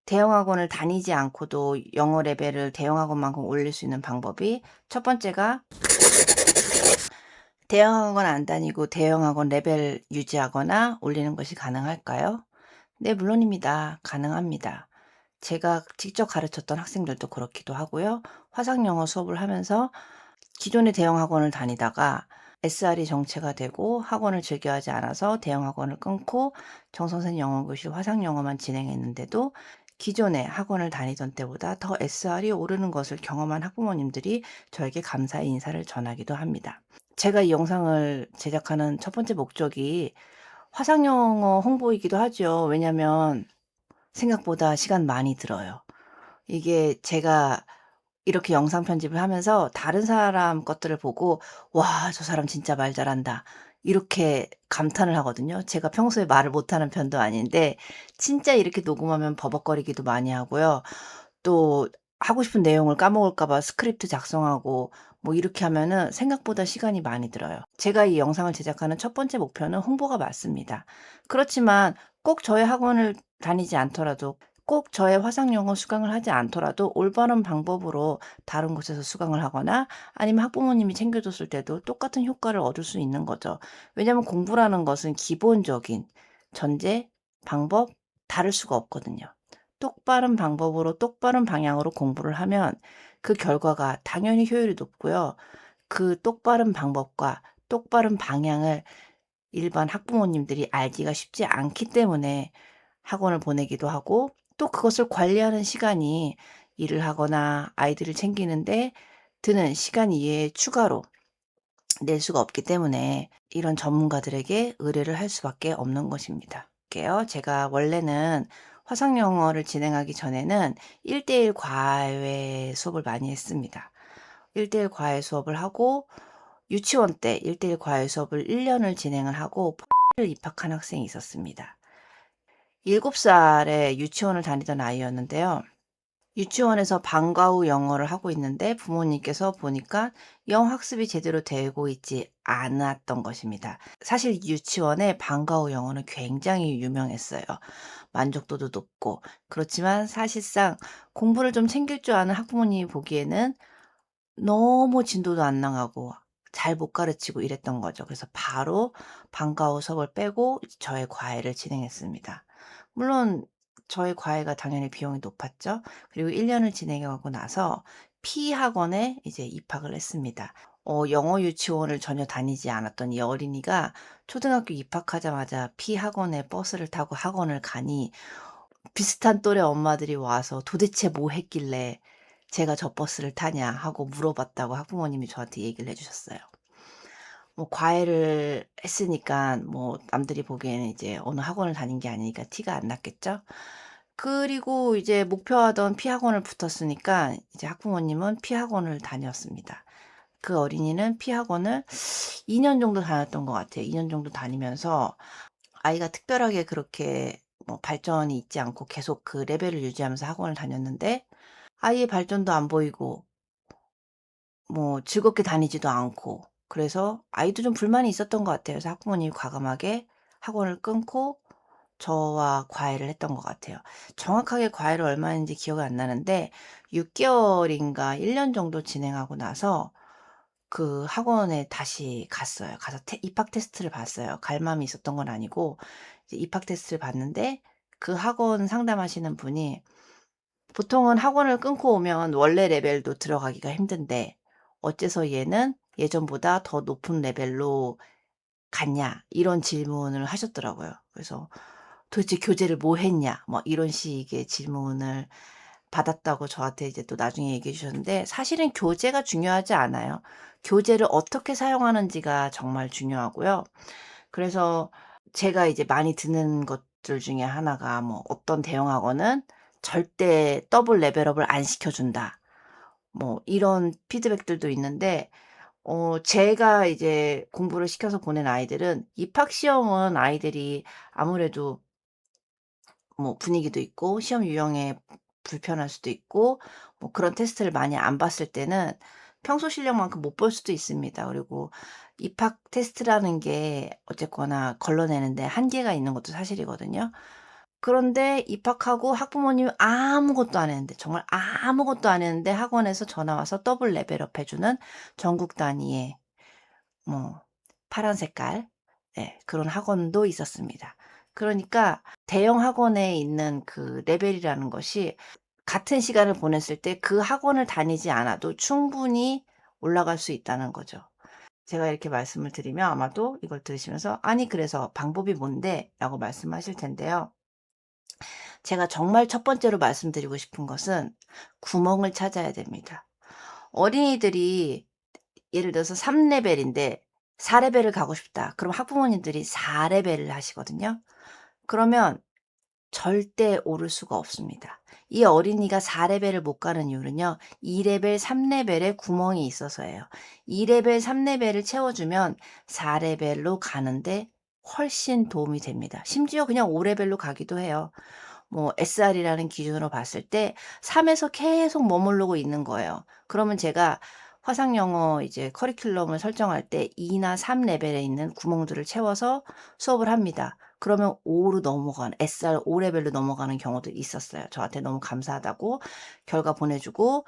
대형 학원을 다니지 않고도 영어 레벨을 대형 학원만큼 올릴 수 있는 방법이 첫 번째가 대형 학원 안 다니고 대형 학원 레벨 유지하거나 올리는 것이 가능할까요? 네, 물론입니다. 가능합니다. 제가 직접 가르쳤던 학생들도 그렇기도 하고요. 화상 영어 수업을 하면서 기존의 대형 학원을 다니다가 SR이 정체가 되고 학원을 즐겨 하지 않아서 대형 학원을 끊고 정선생 영어 교실 화상 영어만 진행했는데도 기존의 학원을 다니던 때보다 더 SR이 오르는 것을 경험한 학부모님들이 저에게 감사의 인사를 전하기도 합니다. 제가 이 영상을 제작하는 첫 번째 목적이 화상 영어 홍보이기도 하죠. 왜냐면 생각보다 시간 많이 들어요. 이게 제가 이렇게 영상 편집을 하면서 다른 사람 것들을 보고 '와, 저 사람 진짜 말 잘한다.' 이렇게 감탄을 하거든요. 제가 평소에 말을 못하는 편도 아닌데 진짜 이렇게 녹음하면 버벅거리기도 많이 하고요. 또 하고 싶은 내용을 까먹을까 봐 스크립트 작성하고 뭐 이렇게 하면은 생각보다 시간이 많이 들어요. 제가 이 영상을 제작하는 첫 번째 목표는 홍보가 맞습니다. 그렇지만 꼭 저의 학원을 다니지 않더라도 꼭 저의 화상 영어 수강을 하지 않더라도 올바른 방법으로 다른 곳에서 수강을 하거나 아니면 학부모님이 챙겨줬을 때도 똑같은 효과를 얻을 수 있는 거죠. 왜냐하면 공부라는 것은 기본적인 전제, 방법 다를 수가 없거든요. 똑바른 방법으로 똑바른 방향으로 공부를 하면 그 결과가 당연히 효율이 높고요. 그 똑바른 방법과 똑바른 방향을 일반 학부모님들이 알기가 쉽지 않기 때문에 학원을 보내기도 하고 또 그것을 관리하는 시간이 일을 하거나 아이들을 챙기는데 드는 시간 이외에 추가로 낼 수가 없기 때문에 이런 전문가들에게 의뢰를 할 수밖에 없는 것입니다. 게요. 제가 원래는 화상 영어를 진행하기 전에는 1대1 과외 수업을 많이 했습니다. 1대1 과외 수업을 하고 유치원 때 1대1 과외 수업을 1 년을 진행을 하고 를 입학한 학생이 있었습니다. 7 살에 유치원을 다니던 아이였는데요. 유치원에서 방과 후 영어를 하고 있는데 부모님께서 보니까 영어 학습이 제대로 되고 있지 않았던 것입니다. 사실 유치원의 방과 후 영어는 굉장히 유명했어요. 만족도도 높고. 그렇지만 사실상 공부를 좀 챙길 줄 아는 학부모님이 보기에는 너무 진도도 안 나가고 잘 못 가르치고 이랬던 거죠. 그래서 바로 방과 후 수업을 빼고 저의 과외를 진행했습니다. 물론 저의 과외가 당연히 비용이 높았죠. 그리고 1 년을 진행해 가고 나서 P학원에 이제 입학을 했습니다. 영어 유치원을 전혀 다니지 않았던 이 어린이가 초등학교 입학하자마자 P학원에 버스를 타고 학원을 가니 비슷한 또래 엄마들이 와서 "도대체 뭐 했길래 제가 저 버스를 타냐?" 하고 물어봤다고 학부모님이 저한테 얘기를 해 주셨어요. 뭐 과외를 했으니까 뭐 남들이 보기에는 이제 어느 학원을 다닌 게 아니니까 티가 안 났겠죠. 그리고 이제 목표하던 P학원을 붙었으니까 이제 학부모님은 P학원을 다녔습니다. 그 어린이는 P학원을 2년 정도 다녔던 것 같아요. 2년 정도 다니면서 아이가 특별하게 그렇게 뭐 발전이 있지 않고 계속 그 레벨을 유지하면서 학원을 다녔는데 아이의 발전도 안 보이고 뭐 즐겁게 다니지도 않고 그래서 아이도 좀 불만이 있었던 것 같아요. 그래서 학부모님이 과감하게 학원을 끊고 저와 과외를 했던 것 같아요. 정확하게 과외를 얼마 했는지 기억이 안 나는데 6 개월인가 1년 정도 진행하고 나서 그 학원에 다시 갔어요. 가서 입학 테스트를 봤어요. 갈 마음이 있었던 건 아니고 이제 입학 테스트를 봤는데 그 학원 상담하시는 분이 보통은 학원을 끊고 오면 원래 레벨도 들어가기가 힘든데 어째서 얘는 예전보다 더 높은 레벨로 갔냐 이런 질문을 하셨더라고요. 그래서 "도대체 교재를 뭐 했냐?" 뭐 이런 식의 질문을 받았다고 저한테 이제 또 나중에 얘기해 주셨는데 사실은 교재가 중요하지 않아요. 교재를 어떻게 사용하는지가 정말 중요하고요. 그래서 제가 이제 많이 듣는 것들 중에 하나가 뭐 "어떤 대형 학원은 절대 더블 레벨업을 안 시켜 준다." 뭐 이런 피드백들도 있는데 제가 이제 공부를 시켜서 보낸 아이들은 입학 시험은 아이들이 아무래도 뭐 분위기도 있고 시험 유형에 불편할 수도 있고 뭐 그런 테스트를 많이 안 봤을 때는 평소 실력만큼 못 볼 수도 있습니다. 그리고 입학 테스트라는 게 어쨌거나 걸러내는데 한계가 있는 것도 사실이거든요. 그런데 입학하고 학부모님이 아무것도 안 했는데, 정말 아무것도 안 했는데 학원에서 전화 와서 더블 레벨업 해 주는 전국 단위의 뭐 파란 색깔, 그런 학원도 있었습니다. 그러니까 대형 학원에 있는 그 레벨이라는 것이 같은 시간을 보냈을 때 그 학원을 다니지 않아도 충분히 올라갈 수 있다는 거죠. 제가 이렇게 말씀을 드리면 아마도 이걸 들으시면서 "아니 그래서 방법이 뭔데?" 라고 말씀하실 텐데요. 제가 정말 첫 번째로 말씀드리고 싶은 것은 구멍을 찾아야 됩니다. 어린이들이 예를 들어서 3 레벨인데 4 레벨을 가고 싶다. 그럼 학부모님들이 4 레벨을 하시거든요. 그러면 절대 오를 수가 없습니다. 이 어린이가 4 레벨을 못 가는 이유는요. 2 레벨, 3 레벨에 구멍이 있어서예요. 2 레벨, 3 레벨을 채워 주면 4 레벨로 가는데 훨씬 도움이 됩니다. 심지어 그냥 5 레벨로 가기도 해요. 뭐 SR이라는 기준으로 봤을 때 3 에서 계속 머무르고 있는 거예요. 그러면 제가 화상 영어 이제 커리큘럼을 설정할 때 2나 3 레벨에 있는 구멍들을 채워서 수업을 합니다. 그러면 5로 넘어가는 SR 5 레벨로 넘어가는 경우도 있었어요. 저한테 너무 감사하다고 결과 보내주고,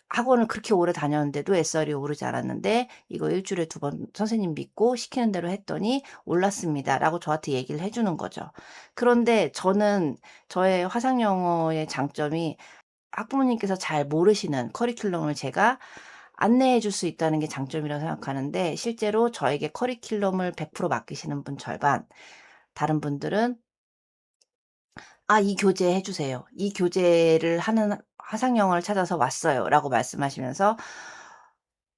학원을 그렇게 오래 다녔는데도 SR이 오르지 않았는데 "이거 일 주일에 2번 선생님 믿고 시키는 대로 했더니 올랐습니다."라고 저한테 얘기를 해 주는 거죠. 그런데 저는 저의 화상 영어의 장점이 학부모님께서 잘 모르시는 커리큘럼을 제가 안내해 줄 수 있다는 게 장점이라고 생각하는데, 실제로 저에게 커리큘럼을 100% 맡기시는 분 절반, 다른 분들은 "아 이 교재 해 주세요. 이 교재를 하는 화상 영어를 찾아서 왔어요."라고 말씀하시면서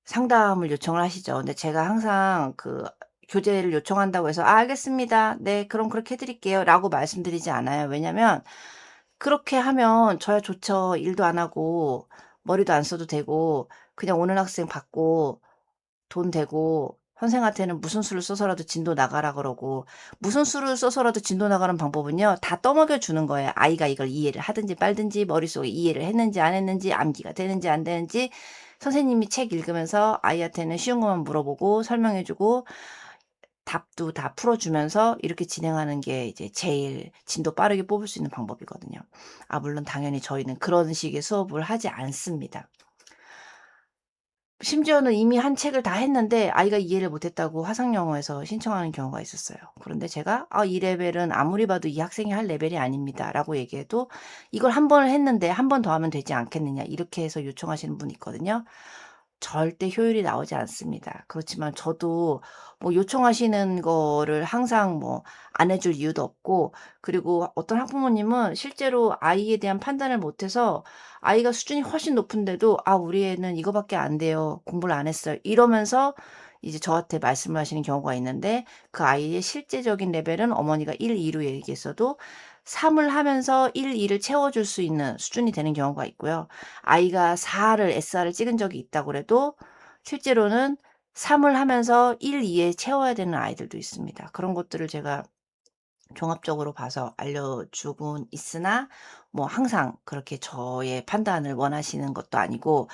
상담을 요청을 하시죠. 근데 제가 항상 그 교재를 요청한다고 해서 "아 알겠습니다. 네 그럼 그렇게 해 드릴게요."라고 말씀드리지 않아요. 왜냐면 그렇게 하면 저야 좋죠. 일도 안 하고 머리도 안 써도 되고 그냥 오는 학생 받고 돈 되고, 선생한테는 무슨 수를 써서라도 진도 나가라 그러고, 무슨 수를 써서라도 진도 나가는 방법은요 다 떠먹여 주는 거예요. 아이가 이걸 이해를 하든지 말든지, 머릿속에 이해를 했는지 안 했는지, 암기가 되는지 안 되는지, 선생님이 책 읽으면서 아이한테는 쉬운 것만 물어보고 설명해 주고 답도 다 풀어 주면서 이렇게 진행하는 게 이제 제일 진도 빠르게 뽑을 수 있는 방법이거든요. 물론 당연히 저희는 그런 식의 수업을 하지 않습니다. 심지어는 이미 한 책을 다 했는데 아이가 이해를 못했다고 화상 영어에서 신청하는 경우가 있었어요. 그런데 제가 이 레벨은 아무리 봐도 이 학생이 할 레벨이 아닙니다."라고 얘기해도 "이걸 한 번을 했는데 한 번 더 하면 되지 않겠느냐." 이렇게 해서 요청하시는 분이 있거든요. 절대 효율이 나오지 않습니다. 그렇지만 저도 뭐 요청하시는 거를 항상 뭐 안 해줄 이유도 없고, 그리고 어떤 학부모님은 실제로 아이에 대한 판단을 못해서 아이가 수준이 훨씬 높은데도 "아 우리 애는 이거밖에 안 돼요. 공부를 안 했어요." 이러면서 이제 저한테 말씀을 하시는 경우가 있는데, 그 아이의 실제적인 레벨은 어머니가 1, 2로 얘기했어도 3을 하면서 1, 2를 채워줄 수 있는 수준이 되는 경우가 있고요. 아이가 4를 SR을 찍은 적이 있다고 그래도 실제로는 3을 하면서 1, 2에 채워야 되는 아이들도 있습니다. 그런 것들을 제가 종합적으로 봐서 알려주곤 있으나, 뭐 항상 그렇게 저의 판단을 원하시는 것도 아니고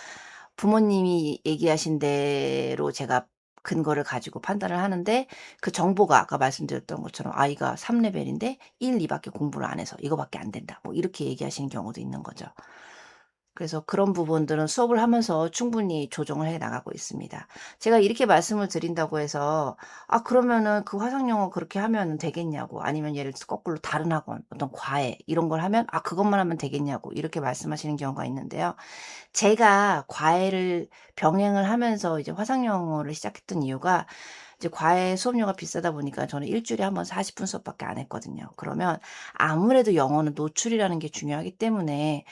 부모님이 얘기하신 대로 제가 근거를 가지고 판단을 하는데, 그 정보가 아까 말씀드렸던 것처럼 아이가 3 레벨인데 1, 2 밖에 공부를 안 해서 "이거밖에 안 된다." 뭐 이렇게 얘기하시는 경우도 있는 거죠. 그래서 그런 부분들은 수업을 하면서 충분히 조정을 해 나가고 있습니다. 제가 이렇게 말씀을 드린다고 해서 그러면은 그 화상 영어 그렇게 하면 되겠냐고, 아니면 예를 들어서 거꾸로 다른 학원 어떤 과외 이런 걸 하면 그것만 하면 되겠냐고 이렇게 말씀하시는 경우가 있는데요. 제가 과외를 병행을 하면서 이제 화상 영어를 시작했던 이유가, 이제 과외 수업료가 비싸다 보니까 저는 일 주일에 한 번 40분 수업밖에 안 했거든요. 그러면 아무래도 영어는 노출이라는 게 중요하기 때문에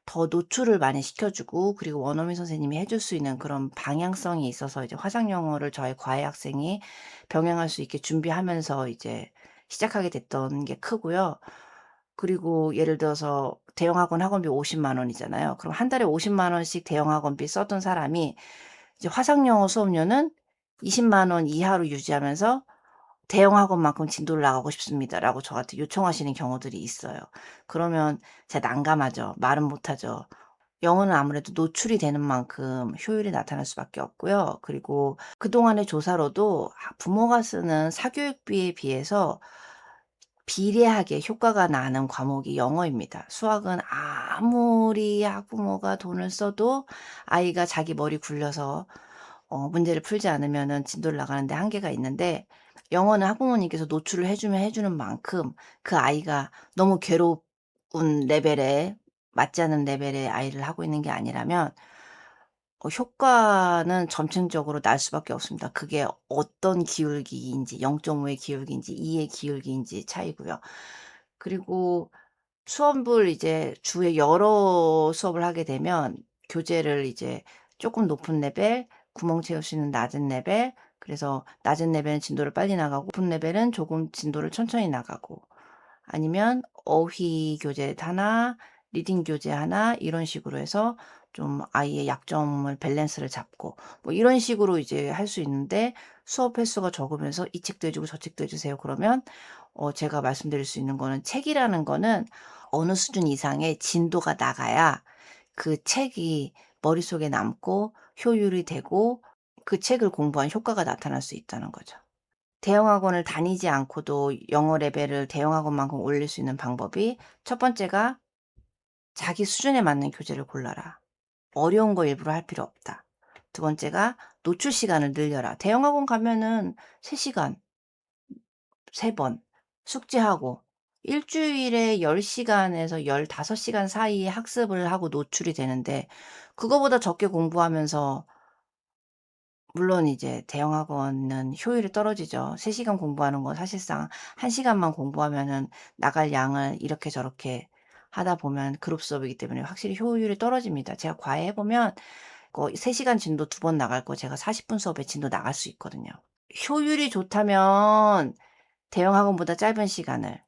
더 노출을 많이 시켜 주고, 그리고 원어민 선생님이 해줄 수 있는 그런 방향성이 있어서 이제 화상 영어를 저희 과외 학생이 병행할 수 있게 준비하면서 이제 시작하게 됐던 게 크고요. 그리고 예를 들어서 대형 학원 학원비 5 0만 원이잖아요. 그럼 한 달에 5 0만 원씩 대형 학원비 썼던 사람이 이제 화상 영어 수업료는 2 0만 원 이하로 유지하면서 "대형 학원만큼 진도를 나가고 싶습니다."라고 저한테 요청하시는 경우들이 있어요. 그러면 제가 난감하죠. 말은 못하죠. 영어는 아무래도 노출이 되는 만큼 효율이 나타날 수밖에 없고요. 그리고 그동안의 조사로도 부모가 쓰는 사교육비에 비해서 비례하게 효과가 나는 과목이 영어입니다. 수학은 아무리 학부모가 돈을 써도 아이가 자기 머리 굴려서 문제를 풀지 않으면은 진도를 나가는 데 한계가 있는데, 영어는 학부모님께서 노출을 해 주면 해 주는 만큼 그 아이가 너무 괴로운 레벨에, 맞지 않는 레벨의 아이를 하고 있는 게 아니라면 효과는 점층적으로 날 수밖에 없습니다. 그게 어떤 기울기인지, 0.5의 기울기인지 2의 기울기인지 차이고요. 그리고 수업을 이제 주에 여러 수업을 하게 되면 교재를 이제 쪼끔 높은 레벨, 구멍 채울 수 있는 낮은 레벨, 그래서 낮은 레벨은 진도를 빨리 나가고 높은 레벨은 조금 진도를 천천히 나가고, 아니면 어휘 교재 하나, 리딩 교재 하나, 이런 식으로 해서 좀 아이의 약점을 밸런스를 잡고 뭐 이런 식으로 이제 할 수 있는데, 수업 횟수가 적으면서 "이 책도 해 주고 저 책도 해 주세요." 그러면 제가 말씀드릴 수 있는 거는, 책이라는 거는 어느 수준 이상의 진도가 나가야 그 책이 머릿속에 남고 효율이 되고 그 책을 공부한 효과가 나타날 수 있다는 거죠. 대형 학원을 다니지 않고도 영어 레벨을 대형 학원만큼 올릴 수 있는 방법이, 첫 번째가 자기 수준에 맞는 교재를 골라라. 어려운 거 일부러 할 필요 없다. 두 번째가 노출 시간을 늘려라. 대형 학원 가면은 3 시간 3번 숙제하고 일 주일에 10 시간에서 15 시간 사이에 학습을 하고 노출이 되는데, 그거보다 적게 공부하면서, 물론 이제 대형 학원은 효율이 떨어지죠. 3 시간 공부하는 건 사실상 1 시간만 공부하면은 나갈 양을 이렇게 저렇게 하다 보면 그룹 수업이기 때문에 확실히 효율이 떨어집니다. 제가 과외해 보면 3 시간 진도 2번 나갈 거 제가 40분 수업에 진도 나갈 수 있거든요. 효율이 좋다면 대형 학원보다 짧은 시간을,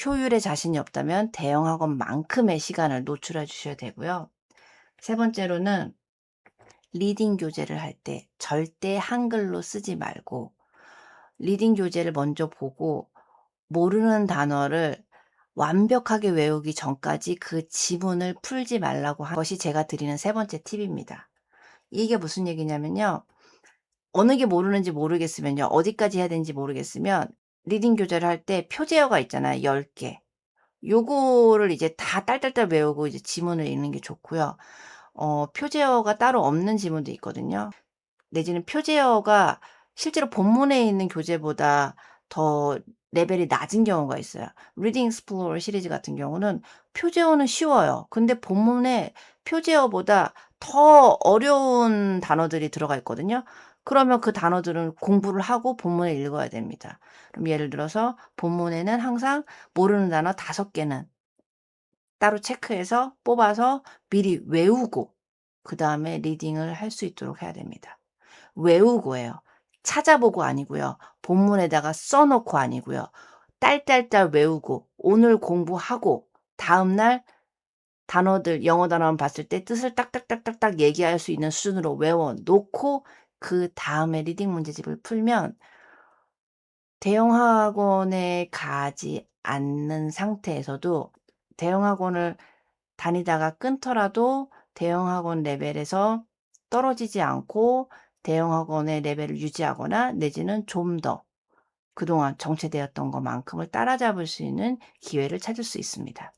효율에 자신이 없다면 대형 학원만큼의 시간을 노출해 주셔야 되고요. 세 번째로는, 리딩 교재를 할 때 절대 한글로 쓰지 말고 리딩 교재를 먼저 보고 모르는 단어를 완벽하게 외우기 전까지 그 지문을 풀지 말라고 한 것이 제가 드리는 세 번째 팁입니다. 이게 무슨 얘기냐면요. 어느 게 모르는지 모르겠으면요, 어디까지 해야 되는지 모르겠으면, 리딩 교재를 할 때 표제어가 있잖아요, 10 개. 요거를 이제 다 딸딸딸 외우고 이제 지문을 읽는 게 좋고요. 표제어가 따로 없는 지문도 있거든요. 내지는 표제어가 실제로 본문에 있는 교재보다 더 레벨이 낮은 경우가 있어요. Reading Explorer 시리즈 같은 경우는 표제어는 쉬워요. 근데 본문에 표제어보다 더 어려운 단어들이 들어가 있거든요. 그러면 그 단어들은 공부를 하고 본문을 읽어야 됩니다. 그럼 예를 들어서 본문에는 항상 모르는 단어 5개는 따로 체크해서 뽑아서 미리 외우고 그다음에 리딩을 할 수 있도록 해야 됩니다. 외우고예요. 찾아보고 아니고요. 본문에다가 써 놓고 아니고요. 딸딸딸 외우고 오늘 공부하고 다음날 단어들, 영어 단어만 봤을 때 뜻을 딱딱딱딱딱 얘기할 수 있는 수준으로 외워 놓고 그다음에 리딩 문제집을 풀면, 대형 학원에 가지 않는 상태에서도 대형 학원을 다니다가 끊더라도 대형 학원 레벨에서 떨어지지 않고 대형 학원의 레벨을 유지하거나 내지는 좀 더 그동안 정체되었던 것만큼을 따라잡을 수 있는 기회를 찾을 수 있습니다.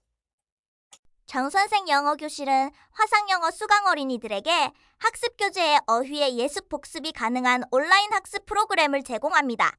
정선생 영어 교실은 화상영어 수강 어린이들에게 학습 교재의 어휘의 예습 복습이 가능한 온라인 학습 프로그램을 제공합니다.